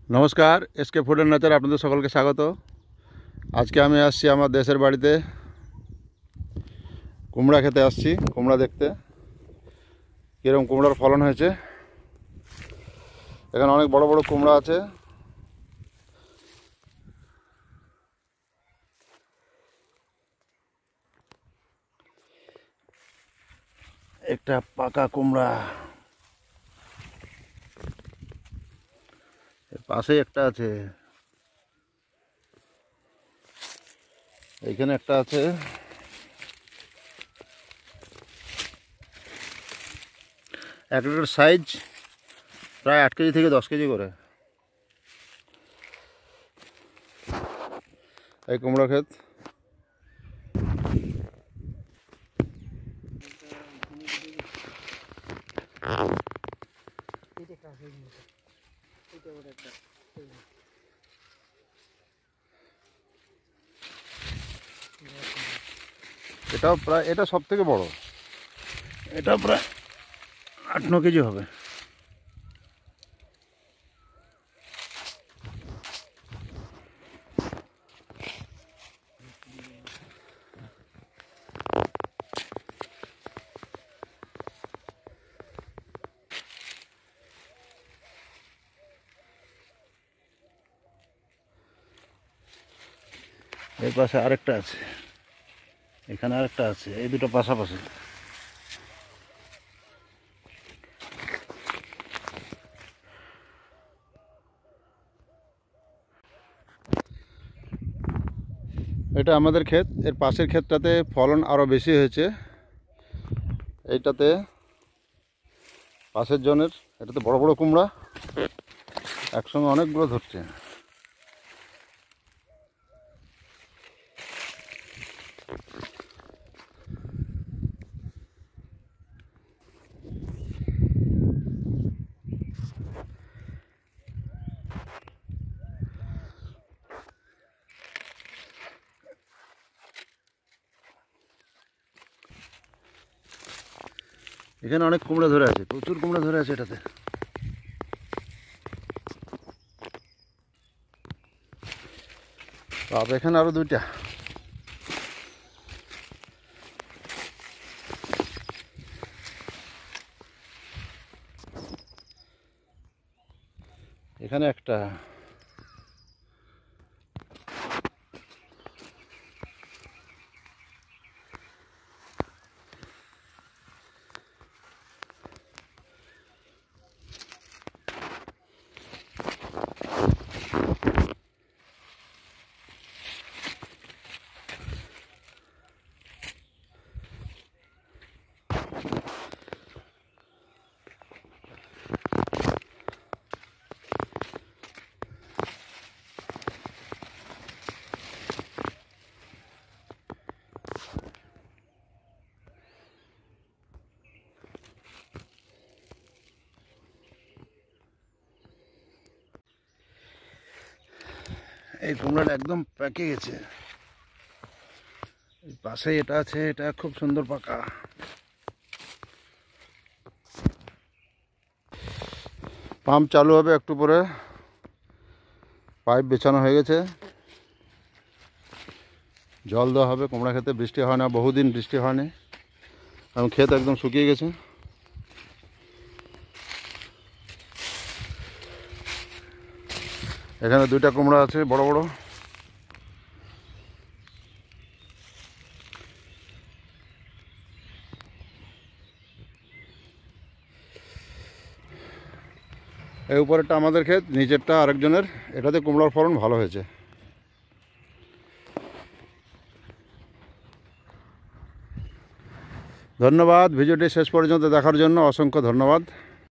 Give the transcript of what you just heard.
नमस्कार SK food and nature आपनादेर सकलके स्वागत। आज के आमी आसछि आमार देशेर बाड़ीते कुमड़ा खेते आसछि। कुमड़ा देखते किरकम कुमड़ार फलन हयेछे। एखाने अनेक बड़ बड़ कुमड़ा आछे। एकटा पाका कुमड़ा, पाशे एकटा आछे, एखाने एकटा आछे, एकटार साइज प्राय 8 केजी থেকে 10 केजी करे। এই কুমড়া ক্ষেত এটাও প্রায় এটা সবথেকে বড়, এটা প্রায় 8-9 কেজি হবে। এই পাশে আরেকটা আছে, এখানে আরেকটা আছে, এই দুটো পাশাপাশি। এটা আমাদের ক্ষেত, এর পাশের ক্ষেতটাতে ফলন আরো বেশি হয়েছে। এইটাতে পাশের জনের এটাতে বড় বড় কুমড়া একসঙ্গে অনেকগুলো ধরছে। এখানে অনেক কুমড়া ধরে আছে, প্রচুর কুমড়া ধরে আছে এটাতে। আর এখানে আরো দুইটা, এখানে একটা, এই কুমড়াটা একদম পেকে গেছে। এই পাশে এটা আছে, এটা খুব সুন্দর পাকা। পাম্প চালু হবে একটু পরে, পাইপ বেছানো হয়ে গেছে, জল দেওয়া হবে। কুমড়া খেতে বৃষ্টি হয় না, বহুদিন বৃষ্টি হয়নি, কারণ ক্ষেত একদম শুকিয়ে গেছে। এখানে দুইটা কুমড়া আছে বড় বড়। এই উপরেরটা আমাদের ক্ষেত, নিচেরটা আরেকজনের। এটাতে কুমড়ার ফলন ভালো হয়েছে। ধন্যবাদ ভিডিওটি শেষ পর্যন্ত দেখার জন্য, অসংখ্য ধন্যবাদ।